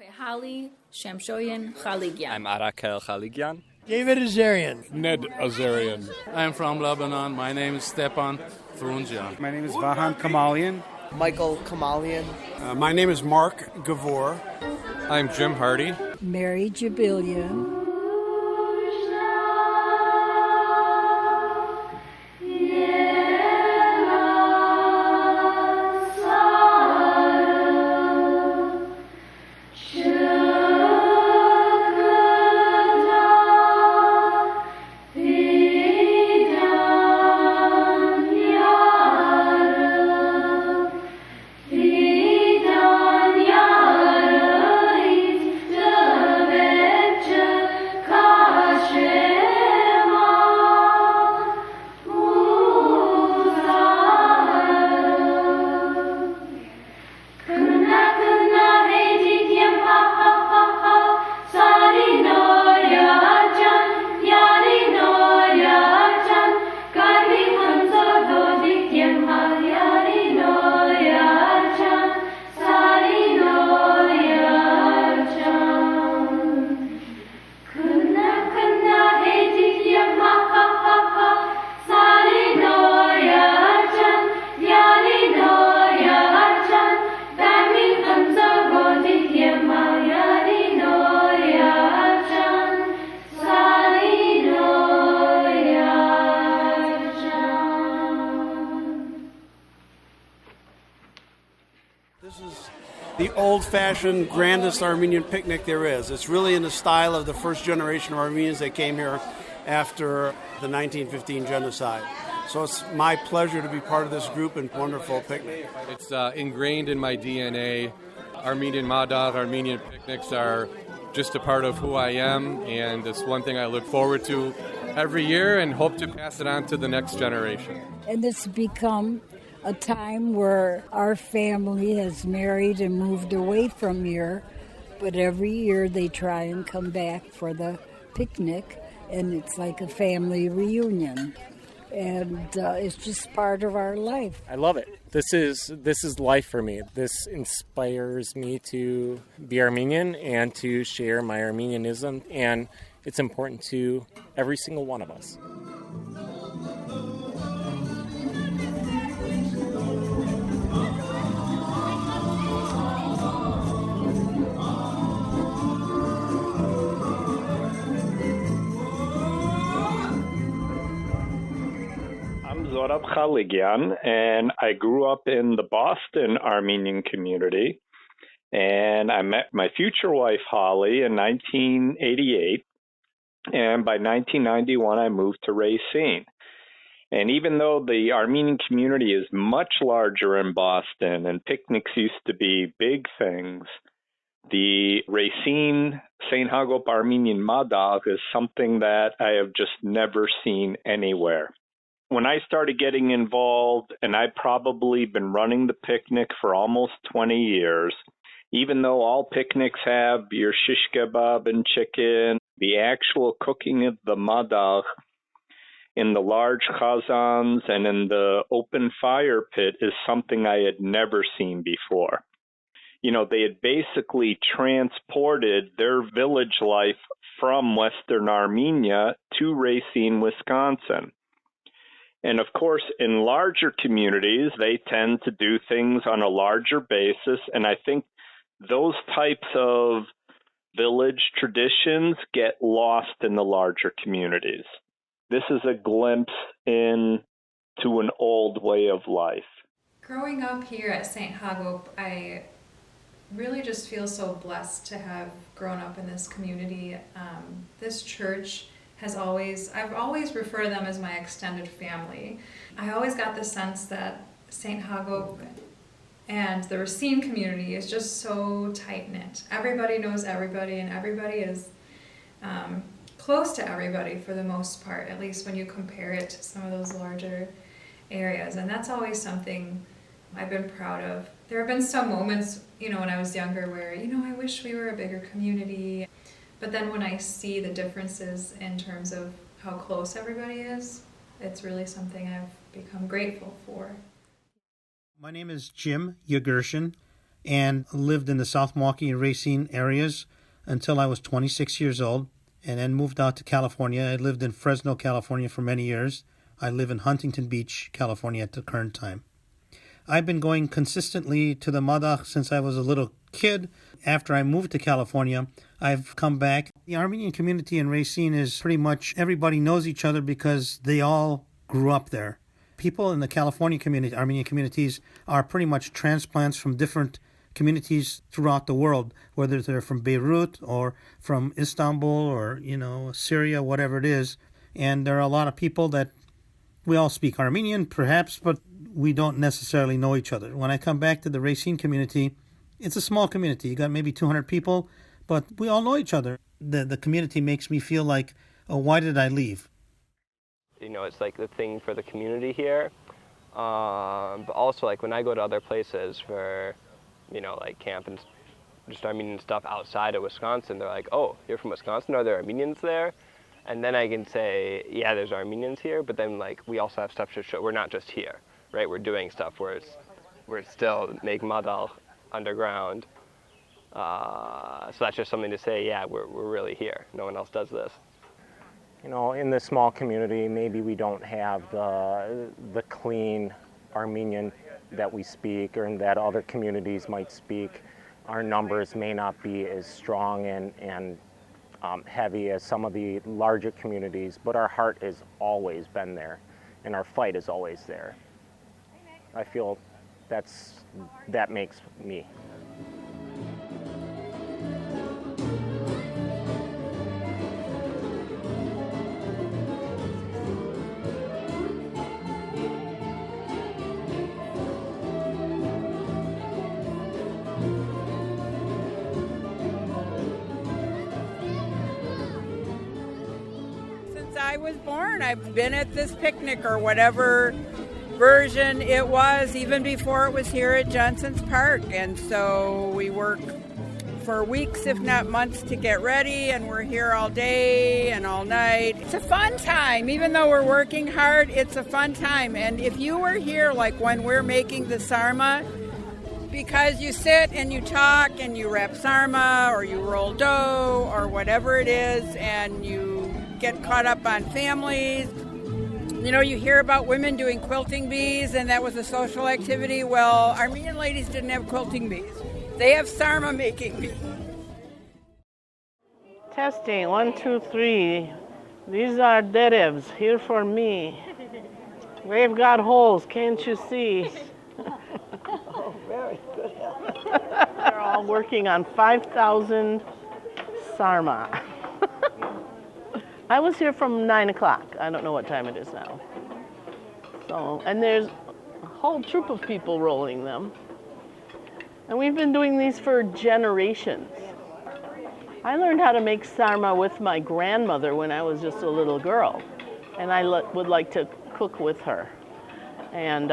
Hali Shamshoyan Khaligian. I'm Arakel Khaligian. David Azarian. Ned Azarian. I'm from Lebanon. My name is Stepan Frunzian. My name is Vahan Kamalian. Michael Kamalian. My name is Mark Gavor. I'm Jim Hardy. Mary Jabilian. The old-fashioned, grandest Armenian picnic there is. It's really in the style of the first generation of Armenians that came here after the 1915 genocide. So it's my pleasure to be part of this group and wonderful picnic. It's ingrained in my DNA. Armenian Madagh Armenian picnics are just a part of who I am, and it's one thing I look forward to every year and hope to pass it on to the next generation. And it's become a time where our family has married and moved away from here, but every year they try and come back for the picnic, and it's like a family reunion. And it's just part of our life. I love it. This is life for me. This inspires me to be Armenian and to share my Armenianism, and it's important to every single one of us. Zorab Khaligian, and I grew up in the Boston Armenian community, and I met my future wife, Holly, in 1988, and by 1991, I moved to Racine. And even though the Armenian community is much larger in Boston, and picnics used to be big things, the Racine St. Hagop Armenian Madagh is something that I have just never seen anywhere. When I started getting involved, and I've probably been running the picnic for almost 20 years, even though all picnics have your shish kebab and chicken, the actual cooking of the madagh in the large khazans and in the open fire pit is something I had never seen before. You know, they had basically transported their village life from Western Armenia to Racine, Wisconsin. And of course, in larger communities, they tend to do things on a larger basis. And I think those types of village traditions get lost in the larger communities. This is a glimpse into an old way of life. Growing up here at St. Hagop, I really just feel so blessed to have grown up in this community. This church I've always referred to them as my extended family. I always got the sense that St. Hagop and the Racine community is just so tight-knit. Everybody knows everybody, and everybody is close to everybody for the most part, at least when you compare it to some of those larger areas. And that's always something I've been proud of. There have been some moments, when I was younger where, I wish we were a bigger community. But then when I see the differences in terms of how close everybody is, it's really something I've become grateful for. My name is Jim Yagershin, and lived in the South Milwaukee and Racine areas until I was 26 years old, and then moved out to California. I lived in Fresno, California for many years. I live in Huntington Beach, California at the current time. I've been going consistently to the Madagh since I was a little kid. After I moved to California, I've come back. The Armenian community in Racine is pretty much everybody knows each other because they all grew up there. People in the California community, Armenian communities, are pretty much transplants from different communities throughout the world, whether they're from Beirut or from Istanbul or, Syria, whatever it is. And there are a lot of people that we all speak Armenian, perhaps, but we don't necessarily know each other. When I come back to the Racine community, it's a small community. You got maybe 200 people, but we all know each other. The community makes me feel like, oh, why did I leave? It's like the thing for the community here. But also, like, when I go to other places for, like camp and just Armenian stuff outside of Wisconsin, they're like, oh, you're from Wisconsin? Are there Armenians there? And then I can say, yeah, there's Armenians here, but then, like, we also have stuff to show. We're not just here, right? We're doing stuff where we're still make Madagh underground. So that's just something to say, yeah, we're really here. No one else does this. In this small community, maybe we don't have the clean Armenian that we speak or that other communities might speak. Our numbers may not be as strong and heavy as some of the larger communities, but our heart has always been there, and our fight is always there. I feel that makes me. I was born. I've been at this picnic or whatever version it was, even before it was here at Johnson's Park. And so we work for weeks, if not months, to get ready, and we're here all day and all night. It's a fun time. Even though we're working hard, it's a fun time. And if you were here, like when we're making the sarma, because you sit and you talk and you wrap sarma or you roll dough or whatever it is, and you get caught up on families. You hear about women doing quilting bees, and that was a social activity. Well, Armenian ladies didn't have quilting bees. They have sarma making bees. Testing, 1, 2, 3. These are derevs here for me. They've got holes, can't you see? Oh, very good. They're all working on 5,000 sarma. I was here from 9 o'clock. I don't know what time it is now. So, and there's a whole troop of people rolling them. And we've been doing these for generations. I learned how to make sarma with my grandmother when I was just a little girl. And I would like to cook with her. And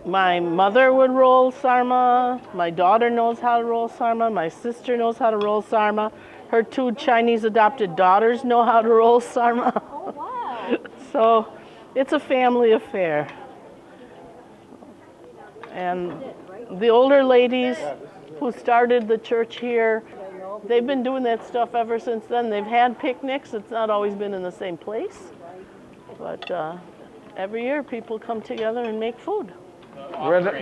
my mother would roll sarma. My daughter knows how to roll sarma. My sister knows how to roll sarma. Her 2 Chinese adopted daughters know how to roll sarma. Oh, wow. So it's a family affair. And the older ladies who started the church here, they've been doing that stuff ever since then. They've had picnics. It's not always been in the same place. But every year people come together and make food.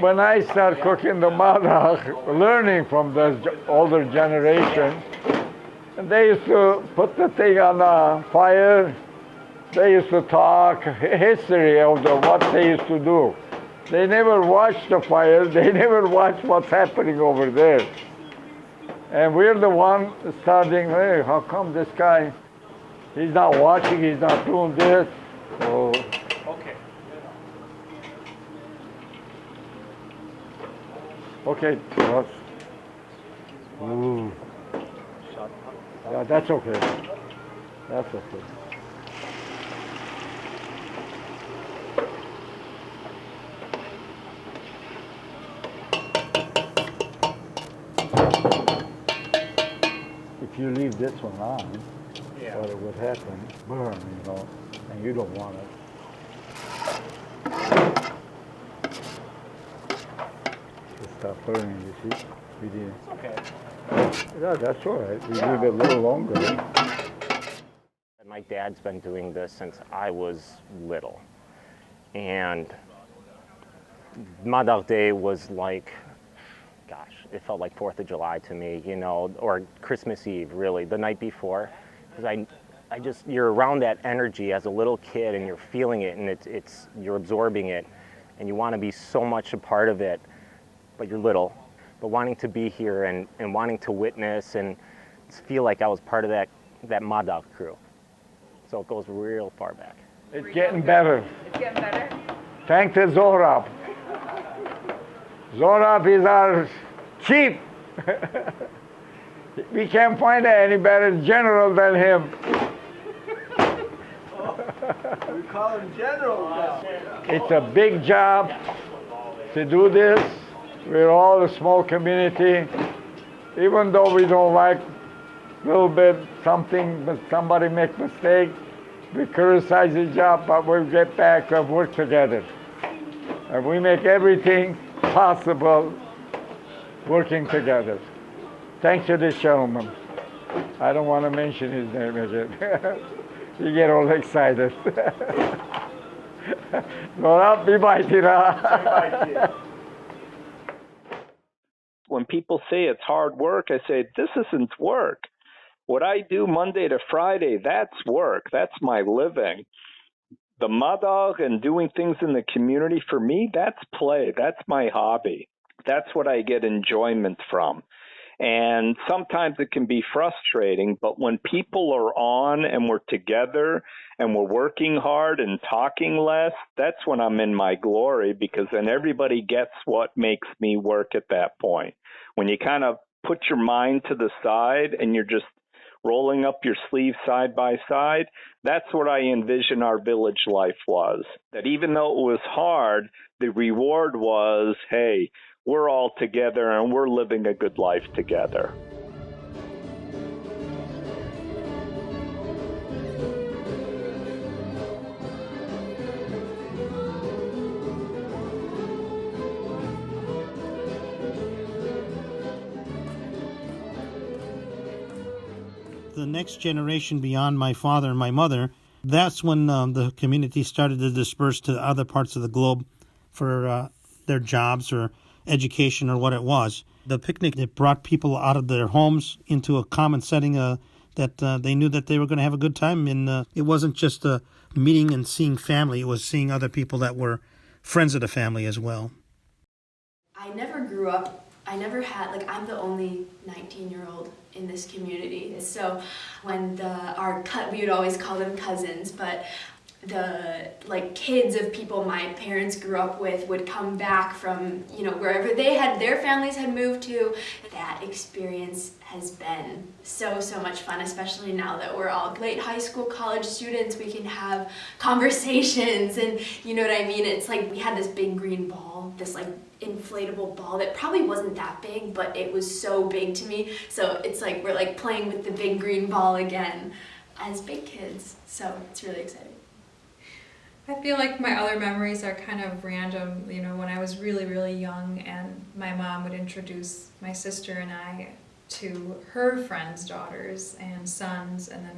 When I start cooking the Madagh, learning from the older generation, and they used to put the thing on a fire. They used to talk history of what they used to do. They never watched the fire. They never watched what's happening over there. And we're the one starting, hey, how come this guy, he's not watching, he's not doing this? So, okay, Ross. Ooh. Yeah, that's okay. That's okay. If you leave this one on, what would happen? Burn, and you don't want it. Just stop burning, you see? We didn't. Okay. Yeah, that's all right. We leave it a little longer. My dad's been doing this since I was little. And Madagh Day was like, gosh, it felt like 4th of July to me, you know, or Christmas Eve, really, the night before. Because I just, you're around that energy as a little kid and you're feeling it and you're absorbing it and you want to be so much a part of it, but you're little. But wanting to be here and wanting to witness and feel like I was part of that Madagh crew. So it goes real far back. It's getting better. It's getting better? Thanks to Zorab. Zorab is our chief. We can't find any better general than him. We call him General now. It's a big job to do this. We're all a small community. Even though we don't like a little bit something, but somebody make mistake, we criticize the job, but we get back and work together. And we make everything possible working together. Thanks to this gentleman. I don't want to mention his name again. You get all excited. When people say it's hard work, I say, this isn't work. What I do Monday to Friday, that's work. That's my living. The Madagh and doing things in the community, for me, that's play. That's my hobby. That's what I get enjoyment from. And sometimes it can be frustrating, but when people are on and we're together and we're working hard and talking less, that's when I'm in my glory, because then everybody gets what makes me work at that point. When you kind of put your mind to the side and you're just rolling up your sleeves side by side, that's what I envision our village life was. That even though it was hard, the reward was, hey, we're all together and we're living a good life together. The next generation beyond my father and my mother, that's when the community started to disperse to other parts of the globe for their jobs or education or what it was. The picnic, it brought people out of their homes into a common setting that they knew that they were going to have a good time. And it wasn't just a meeting and seeing family, it was seeing other people that were friends of the family as well. I never grew up, I never had, I'm the only 19-year-old in this community. So when we would always call them cousins, but the kids of people my parents grew up with would come back from wherever their families had moved to. That experience has been so much fun, especially now that we're all late high school, college students. We can have conversations, and you know what I mean. It's like we had this big green ball, this inflatable ball that probably wasn't that big, but it was so big to me. So it's like we're playing with the big green ball again as big kids. So it's really exciting. I feel like my other memories are kind of random, when I was really, really young and my mom would introduce my sister and I to her friends' daughters and sons, and then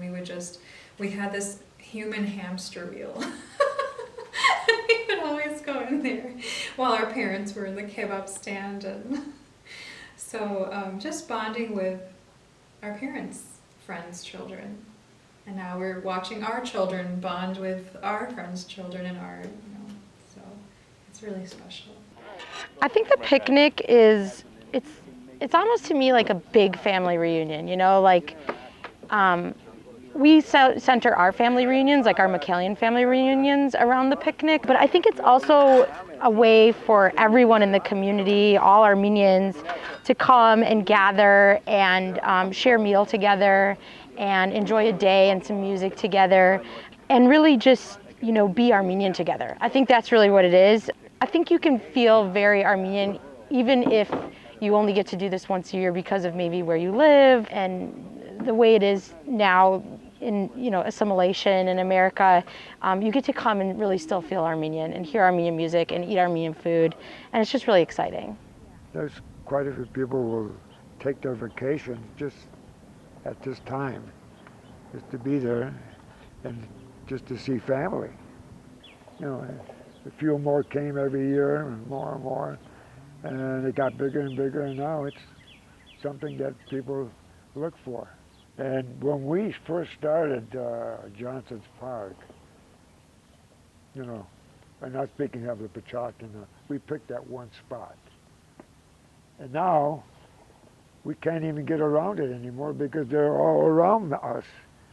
we had this human hamster wheel. And we would always go in there while our parents were in the kebab stand, and so just bonding with our parents' friends' children. And now we're watching our children bond with our friends' children and so it's really special. I think the picnic it's almost to me like a big family reunion, we center our family reunions, like our McCallion family reunions, around the picnic, but I think it's also a way for everyone in the community, all Armenians, to come and gather and share meal together and enjoy a day and some music together and really just, be Armenian together. I think that's really what it is. I think you can feel very Armenian even if you only get to do this once a year because of maybe where you live and the way it is now in, assimilation in America. You get to come and really still feel Armenian and hear Armenian music and eat Armenian food, and it's just really exciting. There's quite a few people who will take their vacation just at this time, just to be there and just to see family. You know, a few more came every year, and more, and it got bigger and bigger, and now it's something that people look for. And when we first started Johnson's Park, you know, I'm not speaking of the Pachatan, we picked that one spot. And now, we can't even get around it anymore because they're all around us.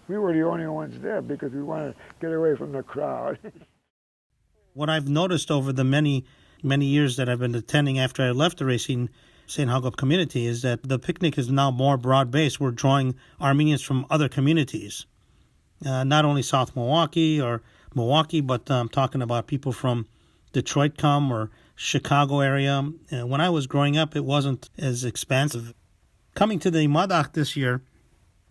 We were the only ones there because we wanted to get away from the crowd. What I've noticed over the many years that I've been attending after I left the Racine St. Hagop community is that the picnic is now more broad-based. We're drawing Armenians from other communities, not only South Milwaukee or Milwaukee, but I'm talking about people from Detroit come or Chicago area. When I was growing up, it wasn't as expansive. Coming to the Madagh this year,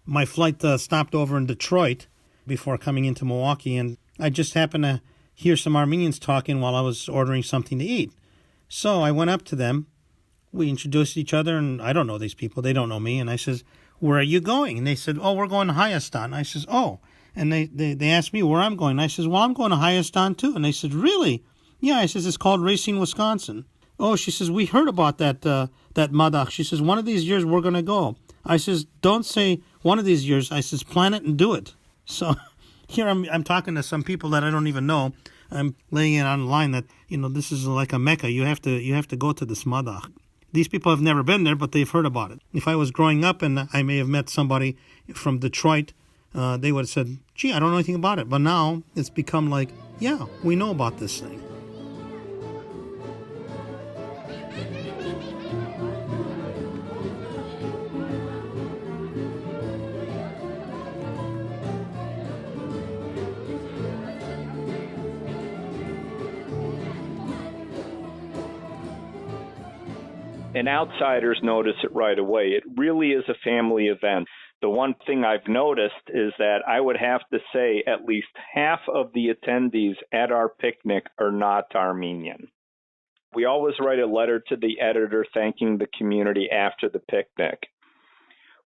my flight stopped over in Detroit before coming into Milwaukee, and I just happened to hear some Armenians talking while I was ordering something to eat. So I went up to them. We introduced each other, and I don't know these people. They don't know me. And I says, "Where are you going?" And they said, "Oh, we're going to Hayastan." I says, "Oh." And they asked me where I'm going. And I says, "Well, I'm going to Hayastan too." And they said, "Really?" "Yeah." I says, "It's called Racine, Wisconsin." "Oh," she says, "we heard about that Madagh." She says, "One of these years we're going to go." I says, "Don't say one of these years." I says, "Plan it and do it." So here I'm talking to some people that I don't even know. I'm laying it online that, you know, this is like a Mecca. You have to go to this Madagh. These people have never been there, but they've heard about it. If I was growing up and I may have met somebody from Detroit, they would have said, "Gee, I don't know anything about it." But now it's become like, yeah, we know about this thing. And outsiders notice it right away. It really is a family event. The one thing I've noticed is that I would have to say at least half of the attendees at our picnic are not Armenian. We always write a letter to the editor thanking the community after the picnic.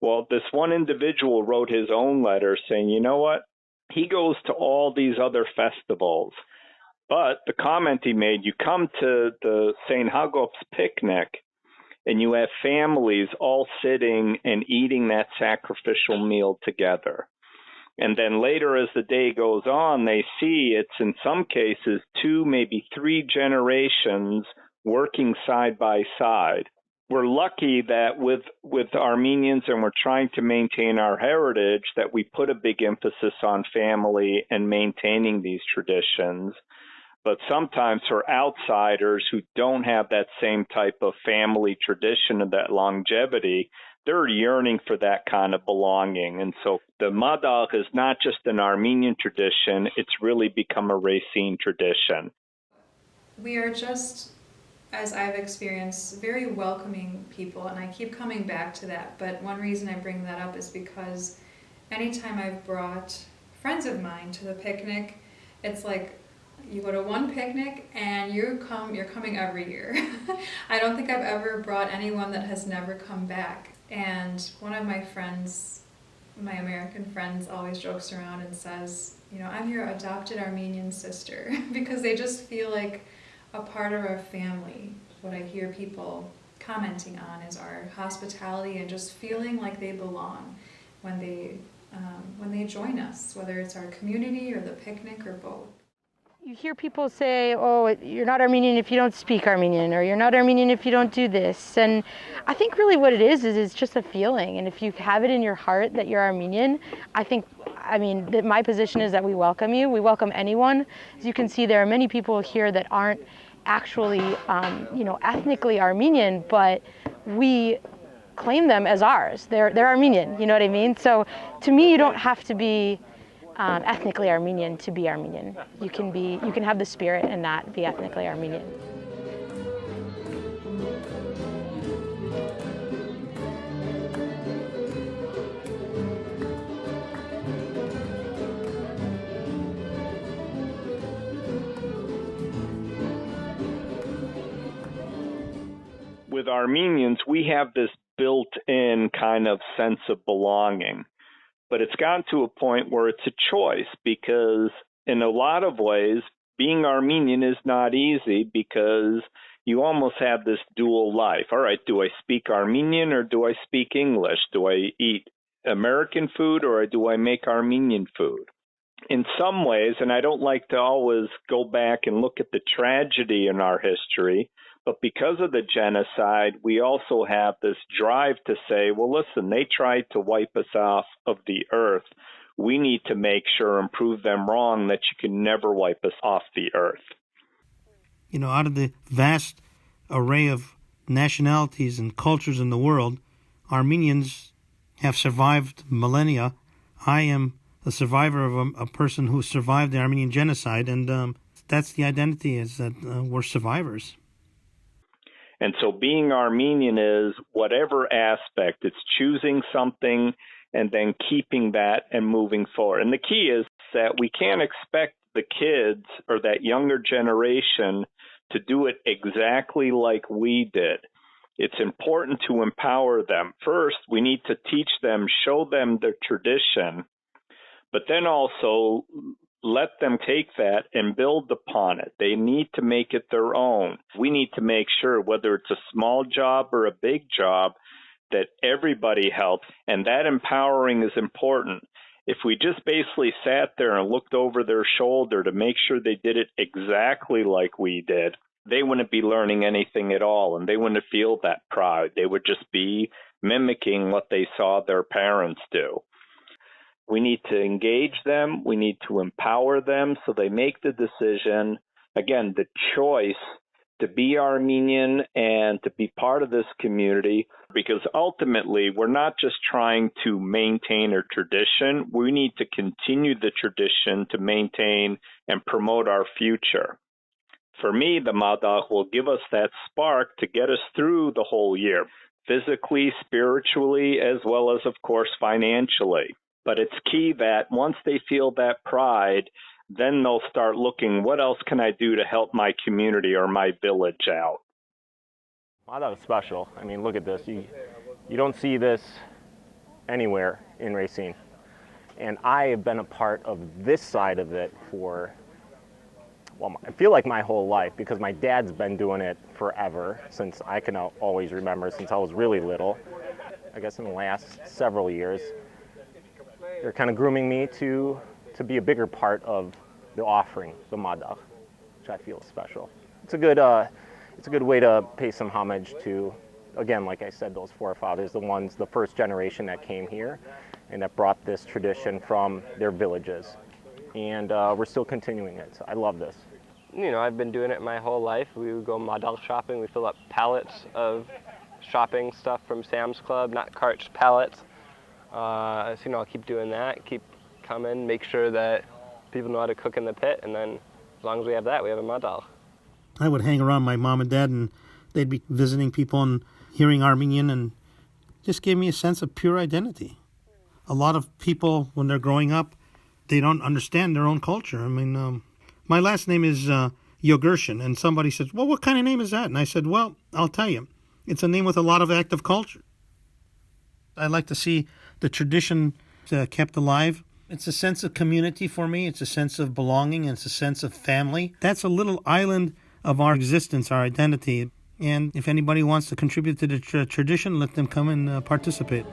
Well, this one individual wrote his own letter saying, you know what? He goes to all these other festivals. But the comment he made, you come to the St. Hagop's picnic, and you have families all sitting and eating that sacrificial meal together. And then later as the day goes on, they see it's in some cases 2, maybe 3 generations working side by side. We're lucky that with Armenians, and we're trying to maintain our heritage, that we put a big emphasis on family and maintaining these traditions. But sometimes for outsiders who don't have that same type of family tradition and that longevity, they're yearning for that kind of belonging. And so the Madagh is not just an Armenian tradition, it's really become a Racine tradition. We are just, as I've experienced, very welcoming people, and I keep coming back to that. But one reason I bring that up is because anytime I've brought friends of mine to the picnic, it's like, you go to one picnic and you're coming every year. I don't think I've ever brought anyone that has never come back. And one of my friends, my American friends, always jokes around and says, you know, I'm your adopted Armenian sister, because they just feel like a part of our family. What I hear people commenting on is our hospitality and just feeling like they belong when they join us, whether it's our community or the picnic or both. You hear people say, oh, you're not Armenian if you don't speak Armenian, or you're not Armenian if you don't do this. And I think really what it is it's just a feeling. And if you have it in your heart that you're Armenian, my position is that we welcome you. We welcome anyone. As you can see, there are many people here that aren't actually, ethnically Armenian, but we claim them as ours. They're Armenian, you know what I mean? So to me, you don't have to be ethnically Armenian to be Armenian. You can have the spirit and not be ethnically Armenian. with Armenians, we have this built-in kind of sense of belonging. But it's gotten to a point where it's a choice, because in a lot of ways, being Armenian is not easy, because you almost have this dual life. All right, do I speak Armenian or do I speak English? Do I eat American food or do I make Armenian food? In some ways, and I don't like to always go back and look at the tragedy in our history, but because of the genocide, we also have this drive to say, well, listen, they tried to wipe us off of the earth. We need to make sure and prove them wrong that you can never wipe us off the earth. You know, out of the vast array of nationalities and cultures in the world, Armenians have survived millennia. I am a survivor of a person who survived the Armenian genocide, and that's the identity, is that we're survivors. And so being Armenian is whatever aspect. It's choosing something and then keeping that and moving forward. And the key is that we can't expect the kids or that younger generation to do it exactly like we did. It's important to empower them. First, we need to teach them, show them the tradition, but then also let them take that and build upon it. They need to make it their own. We need to make sure, whether it's a small job or a big job, that everybody helps, and that empowering is important. If we just basically sat there and looked over their shoulder to make sure they did it exactly like we did, they wouldn't be learning anything at all, and they wouldn't feel that pride. They would just be mimicking what they saw their parents do. We need to engage them. We need to empower them so they make the decision, again, the choice to be Armenian and to be part of this community, because ultimately we're not just trying to maintain a tradition. We need to continue the tradition to maintain and promote our future. For me, the Madagh will give us that spark to get us through the whole year, physically, spiritually, as well as, of course, financially. But it's key that once they feel that pride, then they'll start looking, what else can I do to help my community or my village out? Madagh is special. I mean, look at this. You don't see this anywhere in Racine. And I have been a part of this side of it for, well, I feel like my whole life, because my dad's been doing it forever, since I can always remember, since I was really little. I guess in the last several years, they're kind of grooming me to be a bigger part of the offering, the Madagh, which I feel is special. It's a good way to pay some homage to, again, like I said, those forefathers, the first generation that came here and that brought this tradition from their villages. And we're still continuing it. So I love this. You know, I've been doing it my whole life. We would go Madagh shopping. We fill up pallets of shopping stuff from Sam's Club, not carts, pallets. So, you know, I'll keep doing that, keep coming, make sure that people know how to cook in the pit, and then as long as we have that, we have a Madagh. I would hang around my mom and dad, and they'd be visiting people and hearing Armenian, and just gave me a sense of pure identity. A lot of people, when they're growing up, they don't understand their own culture. I mean, my last name is Yogershin, and somebody says, well, what kind of name is that? And I said, well, I'll tell you. It's a name with a lot of active culture. I like to see the tradition kept alive. It's a sense of community for me. It's a sense of belonging. And it's a sense of family. That's a little island of our existence, our identity. And if anybody wants to contribute to the tradition, let them come and participate.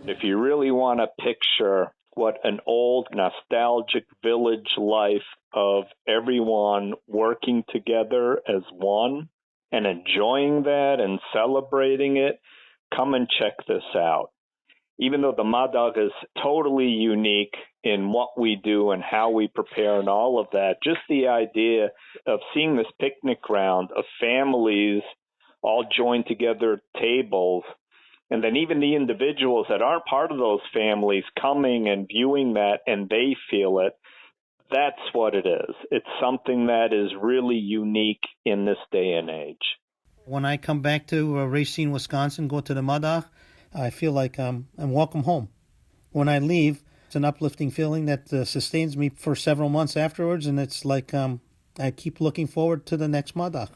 If you really want to picture what an old nostalgic village life of everyone working together as one and enjoying that and celebrating it, come and check this out. Even though the Madagh is totally unique in what we do and how we prepare and all of that, just the idea of seeing this picnic ground of families all joined together at tables, and then even the individuals that aren't part of those families coming and viewing that and they feel it, that's what it is. It's something that is really unique in this day and age. When I come back to Racine, Wisconsin, go to the Madagh, I feel like I'm welcome home. When I leave, it's an uplifting feeling that sustains me for several months afterwards, and it's like I keep looking forward to the next Madagh.